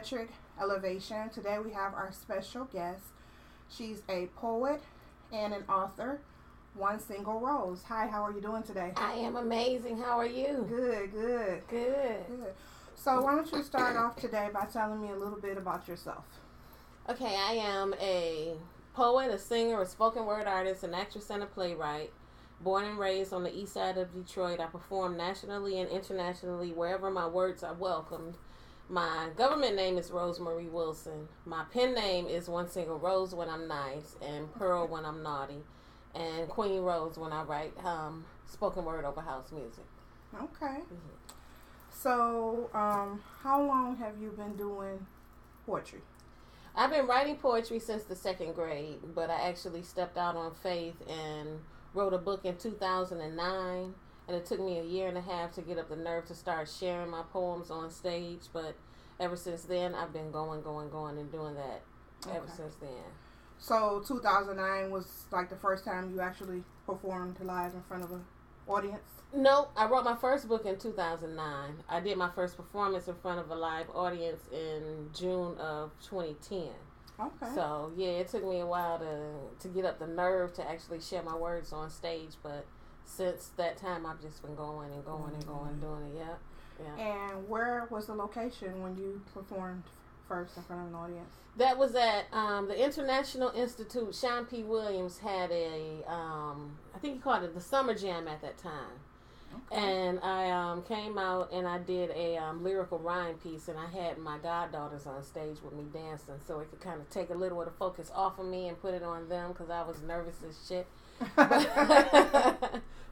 Poetric Elevation. Today we have our special guest. She's a poet and an author. One Single Rose. Hi, how are you doing today? I am amazing. How are you? Good, good. Good. Good. So why don't you start off today by telling me a little bit about yourself? Okay, I am a poet, a singer, a spoken word artist, an actress, and a playwright. Born and raised on the east side of Detroit, I perform nationally and internationally wherever my words are welcomed. My government name is Rosemary Wilson. My pen name is One Single Rose when I'm nice, and Pearl when I'm naughty, and Queen Rose when I write spoken word over house music. Okay. So, how long have you been doing poetry? I've been writing poetry since the second grade, but I actually stepped out on faith and wrote a book in 2009, and it took me a year and a half to get up the nerve to start sharing my poems on stage, but ever since then, I've been going and doing that ever since then. So 2009 was like the first time you actually performed live in front of an audience? No, I wrote my first book in 2009. I did my first performance in front of a live audience in June of 2010. Okay. So, yeah, it took me a while to get up the nerve to actually share my words on stage, but since that time, I've just been going and doing it, yeah. And where was the location when you performed first in front of an audience? That was at the International Institute. Sean P. Williams had I think he called it the Summer Jam at that time. Okay. And I came out and I did a lyrical rhyme piece, and I had my goddaughters on stage with me dancing, so it could kind of take a little of the focus off of me and put it on them because I was nervous as shit.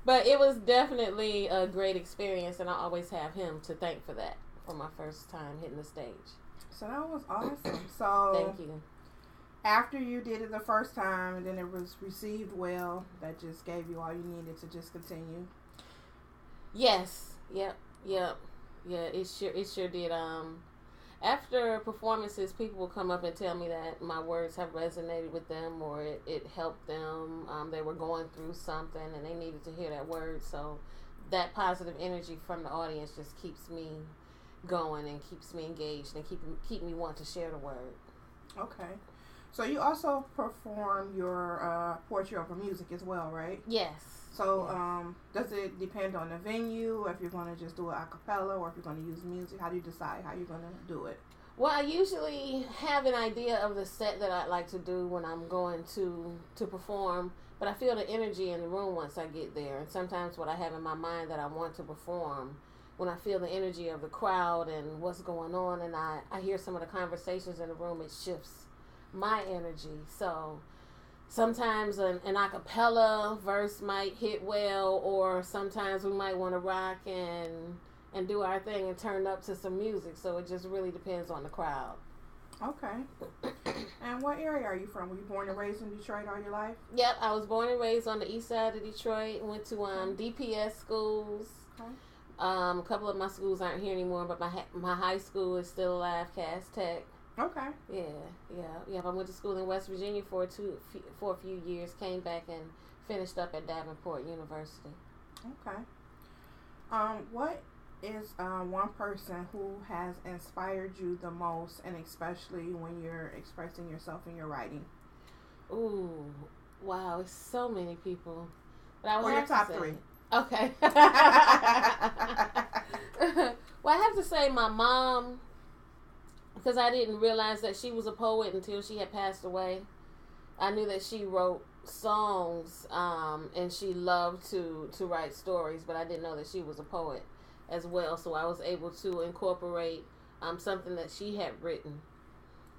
But it was definitely a great experience, and I always have him to thank for that, for my first time hitting the stage. So that was awesome. So thank you. After you did it the first time and then it was received well, that just gave you all you needed to just continue. Yes. Yep. Yeah, it sure did. After performances, people will come up and tell me that my words have resonated with them, or it helped them. They were going through something and they needed to hear that word. So that positive energy from the audience just keeps me going and keeps me engaged and keep me want to share the word. Okay. So you also perform your poetry over music as well, right? Yes. So does it depend on the venue, if you're going to just do it a cappella or if you're going to use music? How do you decide how you're going to do it? Well, I usually have an idea of the set that I'd like to do when I'm going to perform, but I feel the energy in the room once I get there. And sometimes what I have in my mind that I want to perform, when I feel the energy of the crowd and what's going on, and I hear some of the conversations in the room, it shifts my energy. So sometimes an a cappella verse might hit well, or sometimes we might want to rock and do our thing and turn up to some music. So it just really depends on the crowd. Okay. And what area are you from? Were you born and raised in Detroit all your life? Yep, I was born and raised on the east side of Detroit. Went to DPS schools. Okay. A couple of my schools aren't here anymore, but my high school is still alive, Cass Tech. Okay. Yeah. I went to school in West Virginia for a few years. Came back and finished up at Davenport University. Okay. What is one person who has inspired you the most, and especially when you're expressing yourself in your writing? Ooh, wow! It's so many people. But I would or have your top to say, three. Okay. Well, I have to say my mom, because I didn't realize that she was a poet until she had passed away. I knew that she wrote songs and she loved to write stories, but I didn't know that she was a poet as well. So I was able to incorporate something that she had written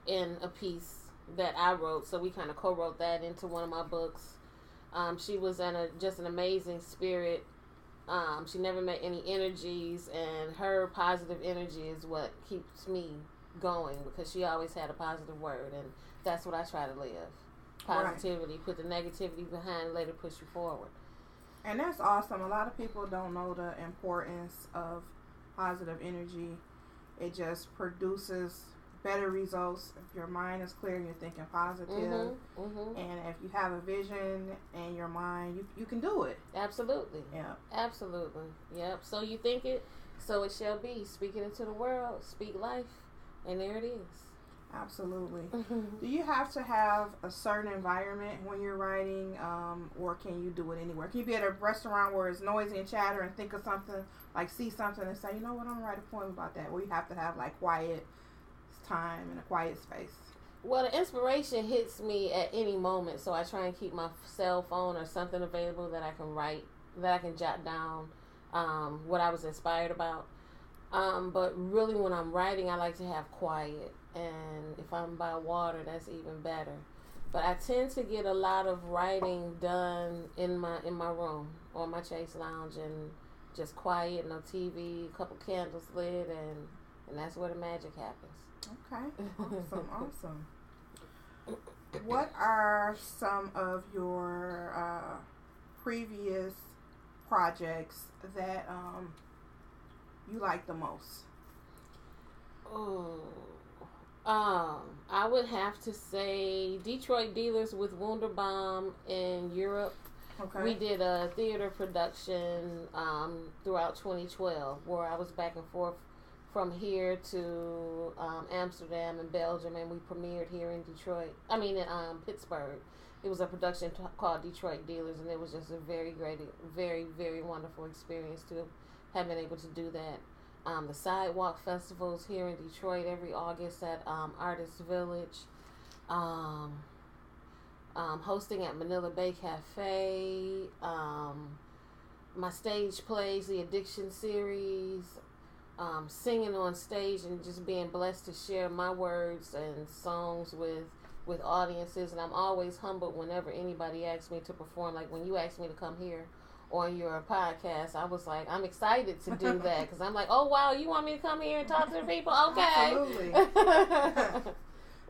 in a piece that I wrote. So we kind of co-wrote that into one of my books. She was just an amazing spirit. She never met any energies, and her positive energy is what keeps me going, because she always had a positive word, and that's what I try to live. Positivity. Right. Put the negativity behind, let it push you forward. And that's awesome. A lot of people don't know the importance of positive energy. It just produces better results if your mind is clear and you're thinking positive. And if you have a vision in your mind, you can do it. Absolutely. Yeah. Absolutely. Yep. So you think it, so it shall be. Speak it into the world. Speak life. And there it is. Absolutely. Do you have to have a certain environment when you're writing, or can you do it anywhere? Can you be at a restaurant where it's noisy and chatter and think of something, like see something and say, you know what, I'm going to write a poem about that? Or you have to have like quiet time and a quiet space? Well, the inspiration hits me at any moment, so I try and keep my cell phone or something available that I can write, that I can jot down what I was inspired about. But really when I'm writing, I like to have quiet. And if I'm by water, that's even better. But I tend to get a lot of writing done in my room or my Chase Lounge, and just quiet, no TV, a couple candles lit, and that's where the magic happens. Okay, awesome. What are some of your previous projects that you like the most? I would have to say Detroit Dealers with Wunderbaum in Europe. Okay. We did a theater production throughout 2012 where I was back and forth from here to Amsterdam and Belgium, and we premiered here in in Pittsburgh. It was a production called Detroit Dealers, and it was just a very great, very, very wonderful experience to have been able to do that. The Sidewalk Festivals here in Detroit every August at Artist Village. Hosting at Manila Bay Cafe. My stage plays, the Addiction series. Singing on stage and just being blessed to share my words and songs with audiences. And I'm always humbled whenever anybody asks me to perform. Like when you asked me to come here on your podcast, I was like, I'm excited to do that because I'm like, oh wow, you want me to come here and talk to the people? Okay. Absolutely.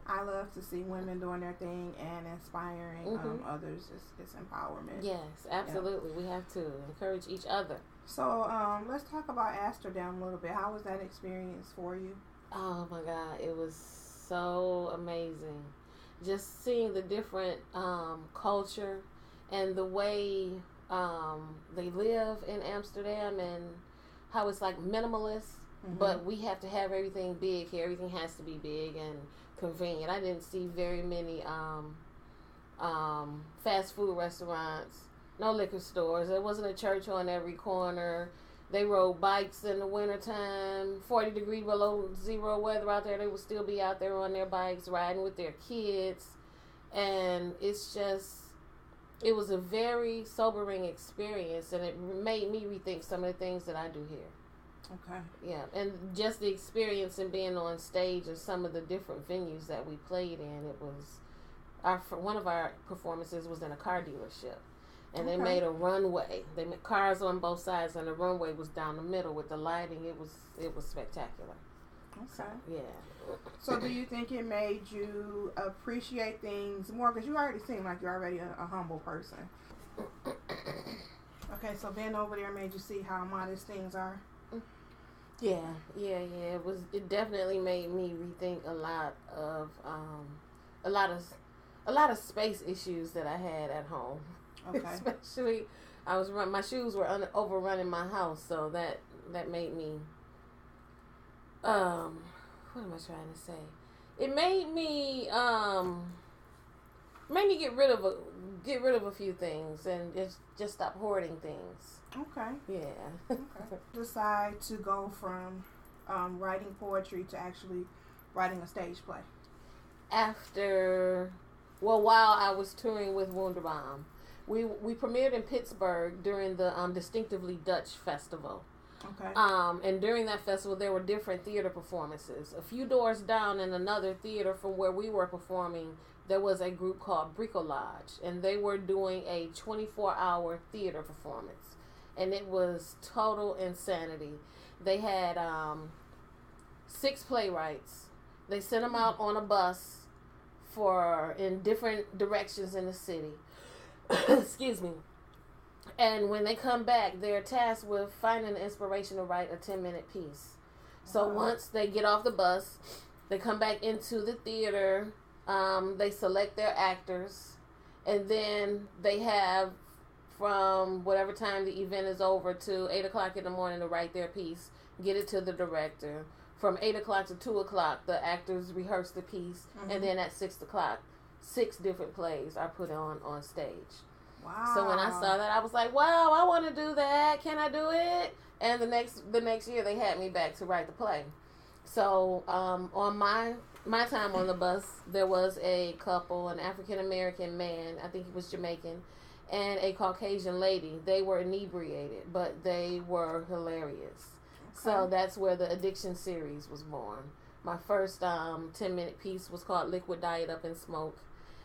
I love to see women doing their thing and inspiring others. It's empowerment. Yes, absolutely. Yeah. We have to encourage each other. So let's talk about Amsterdam a little bit. How was that experience for you? Oh my God, it was so amazing. Just seeing the different culture and the way they live in Amsterdam, and how it's like minimalist, but we have to have everything big here. Everything has to be big and convenient. I didn't see very many fast food restaurants, no liquor stores. There wasn't a church on every corner. They rode bikes in the wintertime, 40 degree below zero weather out there. They would still be out there on their bikes riding with their kids. And it was a very sobering experience, and it made me rethink some of the things that I do here. Okay. Yeah, and just the experience in being on stage and some of the different venues that we played in. It was one of our performances was in a car dealership, and they made a runway. They made cars on both sides, and the runway was down the middle with the lighting. It was spectacular. Okay. So, yeah. So do you think it made you appreciate things more? Because you already seem like you're already a humble person. Okay, so being over there made you see how modest things are? Yeah. It definitely made me rethink a lot of space issues that I had at home. Okay. Especially, my shoes were overrunning my house, so that made me. What am I trying to say? It made me get rid of a few things and just stop hoarding things. Okay. Yeah. Okay. Decide to go from writing poetry to actually writing a stage play. While I was touring with Wunderbaum, we premiered in Pittsburgh during the Distinctively Dutch Festival. Okay. And during that festival, there were different theater performances. A few doors down in another theater from where we were performing, there was a group called Bricolage, and they were doing a 24-hour theater performance, and it was total insanity. They had 6 playwrights. They sent them out on a bus in different directions in the city. Excuse me. And when they come back, they're tasked with finding the inspiration to write a 10-minute piece. So once they get off the bus, they come back into the theater. They select their actors, and then they have from whatever time the event is over to 8 o'clock in the morning to write their piece, get it to the director. from 8 o'clock to 2 o'clock, the actors rehearse the piece, and then at 6 o'clock, 6 different plays are put on stage. Wow. So when I saw that, I was like, wow, I want to do that. Can I do it? And the next year, they had me back to write the play. So on my time on the bus, there was a couple, an African-American man, I think he was Jamaican, and a Caucasian lady. They were inebriated, but they were hilarious. Okay. So that's where the Addiction series was born. My first 10-minute piece was called Liquid Diet Up in Smoke.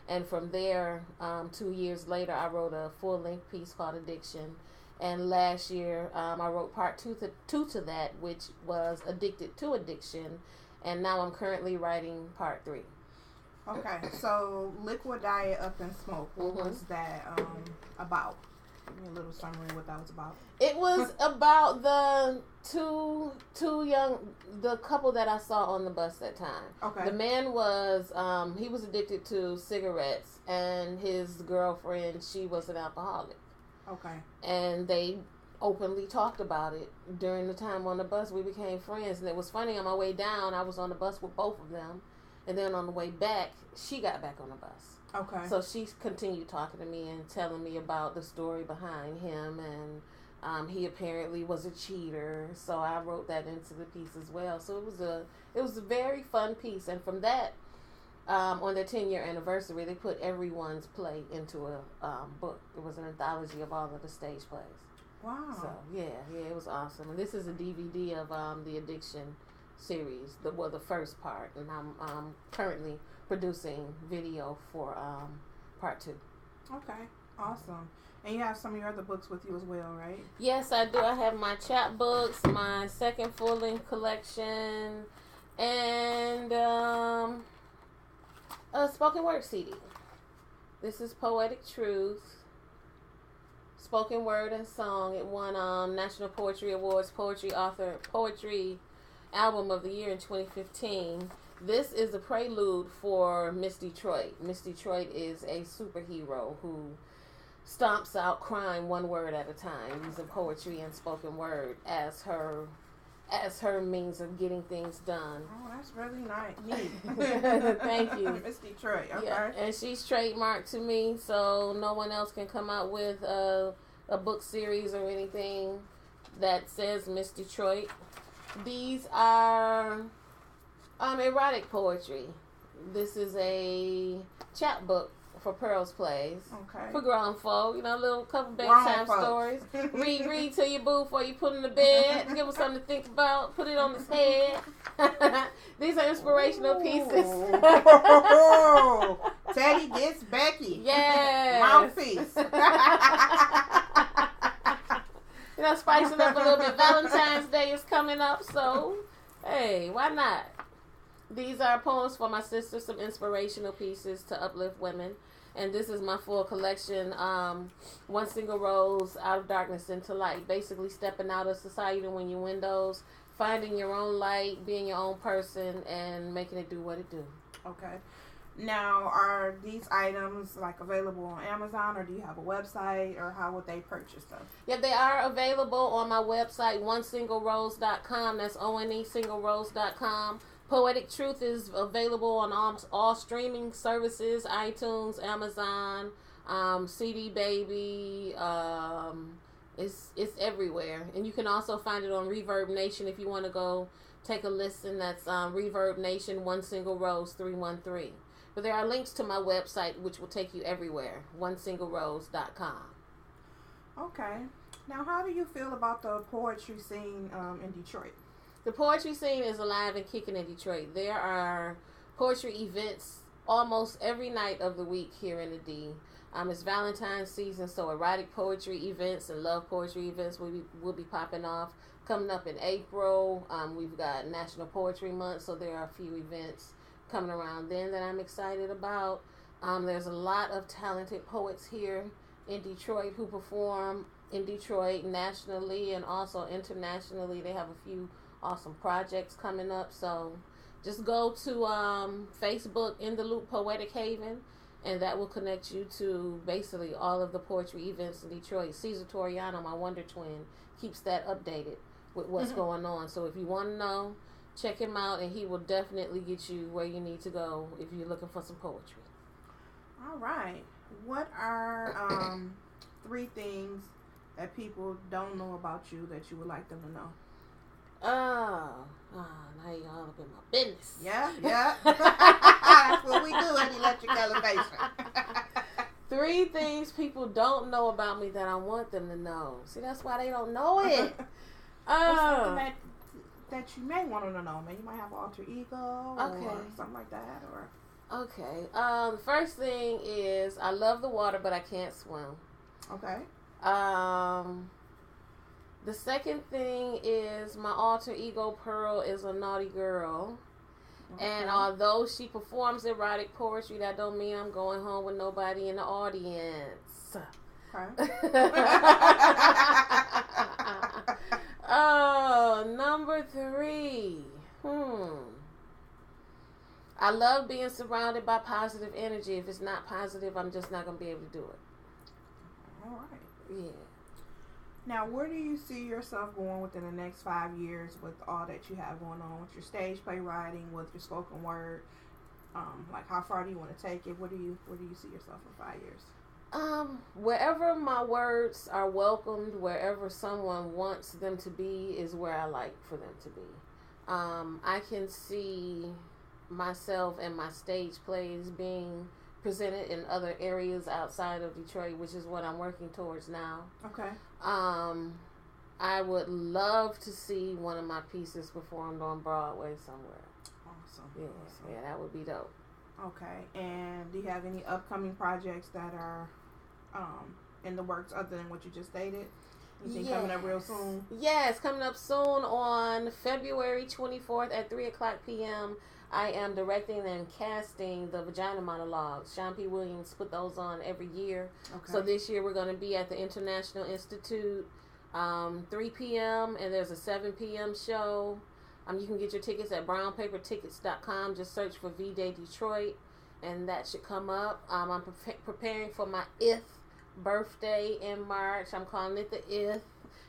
And from there, 2 years later, I wrote a full-length piece called Addiction. And last year, I wrote part two to that, which was Addicted to Addiction. And now I'm currently writing part 3. Okay, so Liquid Diet Up in Smoke, what was that about? Give me a little summary of what that was about. It was about the the couple that I saw on the bus that time. Okay. The man was, he was addicted to cigarettes, and his girlfriend, she was an alcoholic. Okay. And they openly talked about it during the time on the bus. We became friends, and it was funny, on my way down, I was on the bus with both of them, and then on the way back, she got back on the bus. Okay. So she continued talking to me and telling me about the story behind him, and he apparently was a cheater. So I wrote that into the piece as well. So it was a very fun piece, and from that, on their 10-year anniversary, they put everyone's play into a book. It was an anthology of all of the stage plays. Wow. So yeah, it was awesome. And this is a DVD of the Addiction series, the first part, and I'm currently producing video for part 2. Okay, awesome. And you have some of your other books with you as well, right? Yes, I do. I have my chapbooks, my second full-length collection, and a spoken word CD. This is Poetic Truth, spoken word and song. It won National Poetry Awards Poetry Album of the Year in 2015. This is a prelude for Miss Detroit. Miss Detroit is a superhero who stomps out crime one word at a time, using poetry and spoken word as her means of getting things done. Oh, that's really neat. Thank you. Miss Detroit, okay. Yeah, and she's trademarked to me, so no one else can come out with a book series or anything that says Miss Detroit. These are erotic poetry. This is a chapbook for Pearl's Plays. Okay. For grown folk, little couple bedtime stories. read to your boo before you put him to bed. Give him something to think about. Put it on his head. These are inspirational pieces. Teddy gets Becky. Yes. Mouthpiece. Spice it up a little bit. Valentine's Day is coming up, so hey, why not? These are poems for my sister, some inspirational pieces to uplift women. And this is my full collection, One Single Rose, Out of Darkness into Light. Basically stepping out of society when your windows, finding your own light, being your own person, and making it do what it do. Okay. Now, are these items available on Amazon, or do you have a website, or how would they purchase them? Yeah, they are available on my website, onesinglerose.com. That's onesinglerose.com. Poetic Truth is available on all streaming services, iTunes, Amazon, CD Baby. It's everywhere. And you can also find it on Reverb Nation if you want to go take a listen. That's Reverb Nation, One Single Rose 313. But there are links to my website, which will take you everywhere, onesinglerose.com. Okay. Now, how do you feel about the poetry scene in Detroit? The poetry scene is alive and kicking in Detroit. There are poetry events almost every night of the week here in the D. It's Valentine's season, so erotic poetry events and love poetry events will be popping off. Coming up in April, we've got National Poetry Month, so there are a few events coming around then that I'm excited about. There's a lot of talented poets here in Detroit who perform in Detroit nationally and also internationally. They have a few awesome projects coming up, so just go to Facebook, In the Loop Poetic Haven, and that will connect you to basically all of the poetry events in Detroit. Cesar Toriano, my Wonder Twin, keeps that updated with what's going on. So if you want to know, check him out, and he will definitely get you where you need to go if you're looking for some poetry. All right. What are 3 things that people don't know about you that you would like them to know? Now you're all up in my business. Yeah. That's what we do at Electric Elevation. 3 things people don't know about me that I want them to know. See, that's why they don't know it. Something that you may want them to know. Maybe you might have an alter ego or something like that. Okay. The first thing is I love the water, but I can't swim. Okay. The second thing is my alter ego Pearl is a naughty girl. Okay. And although she performs erotic poetry, that don't mean I'm going home with nobody in the audience. Okay. Number 3. I love being surrounded by positive energy. If it's not positive, I'm just not going to be able to do it. All right. Yeah. Now, where do you see yourself going within the next 5 years with all that you have going on with your stage play writing, with your spoken word? Like, how far do you want to take it? Where do you see yourself in 5 years? Wherever my words are welcomed, wherever someone wants them to be, is where I like for them to be. I can see myself and my stage plays being presented in other areas outside of Detroit, which is what I'm working towards now. Okay. I would love to see one of my pieces performed on Broadway somewhere. Awesome. Yeah, that would be dope. Okay. And do you have any upcoming projects that are in the works other than what you just stated? Anything coming up real soon? Yes, coming up soon on February 24th at 3 o'clock p.m. I am directing and casting the Vagina Monologues. Sean P. Williams put those on every year. Okay. So this year we're going to be at the International Institute, 3 p.m. and there's a 7 p.m. show. You can get your tickets at brownpapertickets.com. Just search for V-Day Detroit, and that should come up. I'm preparing for my 5th birthday in March. I'm calling it the 5th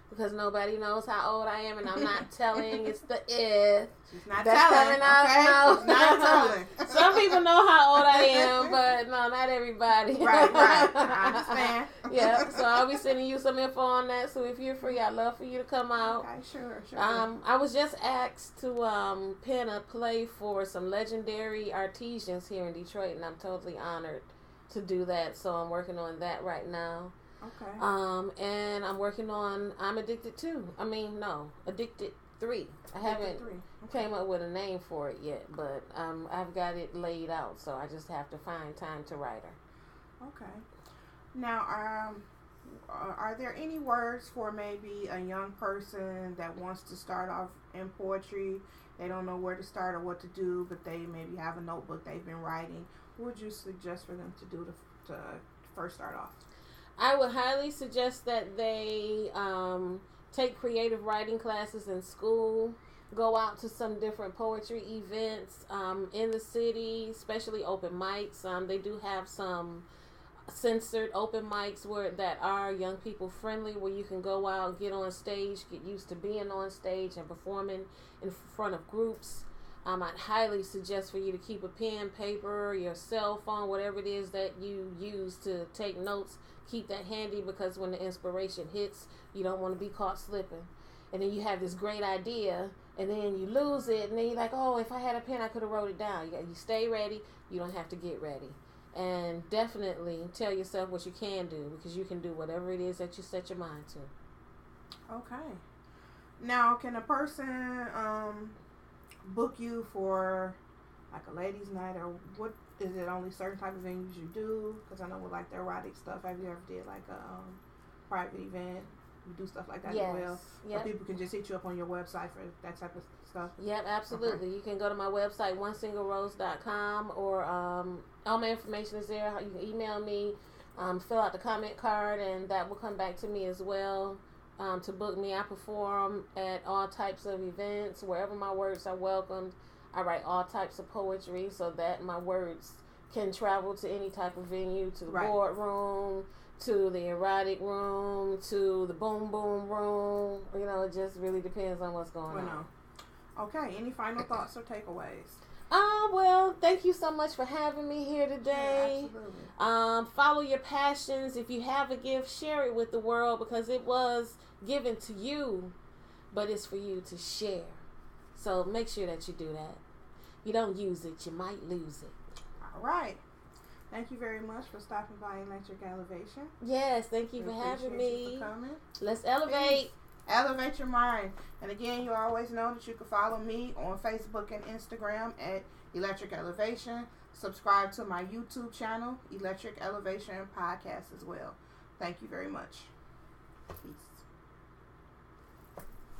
because nobody knows how old I am, and I'm not telling. It's the 5th. She's not telling. Okay? No. She's not telling. Some people know how old I am, but no, not everybody. Right. I understand. Yeah, so I'll be sending you some info on that. So if you're free, I'd love for you to come out. Okay, sure. I was just asked to pen a play for some legendary artisans here in Detroit, and I'm totally honored to do that. So I'm working on that right now. Okay. And I'm working on I'm Addicted 2. Addicted 3. I haven't came up with a name for it yet, but I've got it laid out, so I just have to find time to write her. Okay. Now, are there any words for maybe a young person that wants to start off in poetry? They don't know where to start or what to do, but they maybe have a notebook they've been writing. What would you suggest for them to do to first start off? I would highly suggest that they take creative writing classes in school, go out to some different poetry events in the city, especially open mics. They do have some censored open mics that are young people friendly, where you can go out, get on stage, get used to being on stage and performing in front of groups. I'd highly suggest for you to keep a pen, paper, your cell phone, whatever it is that you use to take notes. Keep that handy, because when the inspiration hits, you don't want to be caught slipping. And then you have this great idea, and then you lose it, and then you're like, oh, if I had a pen, I could have wrote it down. You stay ready. You don't have to get ready. And definitely tell yourself what you can do, because you can do whatever it is that you set your mind to. Okay. Now, can a person book you for like a ladies' night, or what? Is it only certain type of venues you do? Because I know with like the erotic stuff, have you ever did like a private event? You do stuff like that as well? Yep. So people can just hit you up on your website for that type of stuff? Yep, absolutely. Okay. You can go to my website, onesinglerose.com, or all my information is there. You can email me, fill out the comment card, and that will come back to me as well. To book me, I perform at all types of events. Wherever my words are welcomed, I write all types of poetry so that my words can travel to any type of venue, to the boardroom, to the erotic room, to the boom boom room. It just really depends on what's going on. Okay, any final thoughts or takeaways? Well, thank you so much for having me here today. Yeah, absolutely. Follow your passions. If you have a gift, share it with the world because it was given to you, but it's for you to share. So make sure that you do that. You don't use it, you might lose it. All right. Thank you very much for stopping by Electric Elevation. Yes, thank you for having me. You for coming. Let's elevate. Peace. Elevate your mind. And again, you always know that you can follow me on Facebook and Instagram at Electric Elevation. Subscribe to my YouTube channel, Electric Elevation Podcast as well. Thank you very much. Peace.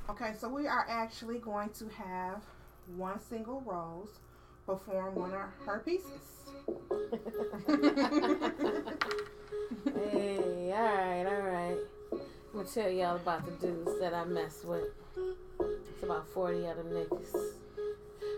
Okay, so we are actually going to have one single Rose perform one of her pieces. Hey, all right. I'm gonna tell y'all about the dudes that I mess with. It's about 40 of them niggas.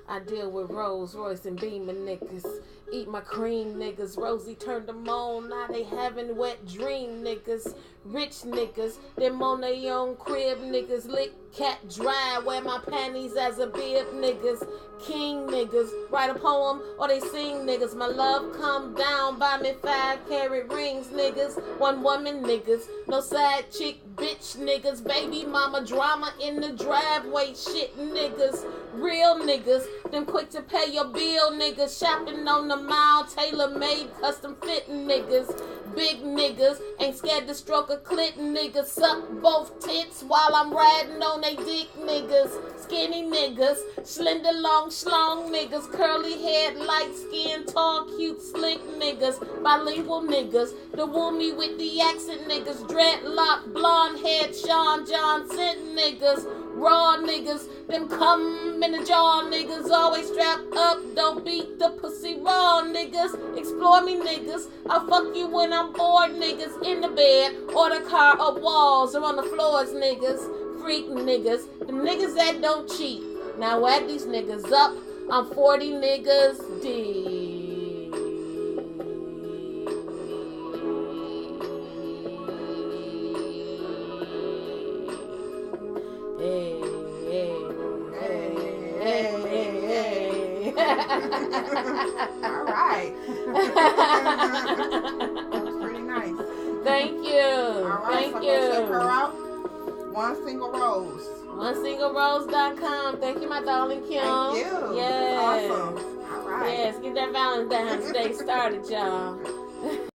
I deal with Rolls Royce and Beamer niggas. Eat my cream niggas. Rosie turned them on. Now they having wet dream niggas. Rich niggas. Them on their own crib niggas. Lick cat dry. Wear my panties as a bib niggas. King niggas. Write a poem or they sing niggas. My love come down. Buy me 5-carat rings niggas. One woman niggas. No side chick bitch niggas. Baby mama drama in the driveway shit niggas. Real niggas. Them quick to pay your bill niggas. Shopping on the mile. Tailor-made custom fitting niggas. Big niggas. Ain't scared to stroke a clit niggas. Suck both tits while I'm riding on they dick niggas. Skinny niggas. Slender long schlong niggas. Curly head, light skin, tall, cute, slick niggas. Bilingual niggas. The woo me with the accent niggas. Dreadlock, blonde head, Sean Johnson niggas. Raw niggas. Them come in the jaw niggas. Always strapped up. Don't beat the pussy raw niggas. Explore me niggas. I'll fuck you when I'm bored niggas. In the bed or the car up walls or on the floors niggas. Freak niggas. Them niggas that don't cheat. Now add these niggas up. I'm 40 niggas deep. Hey, hey, hey. All right. That was pretty nice. Thank you. All right, Thank so you. go check her out. One Single Rose. OneSingleRose.com. Thank you, my darling Kim. Thank you. Yes. Awesome. All right. Yes, get that Valentine's Day started, y'all.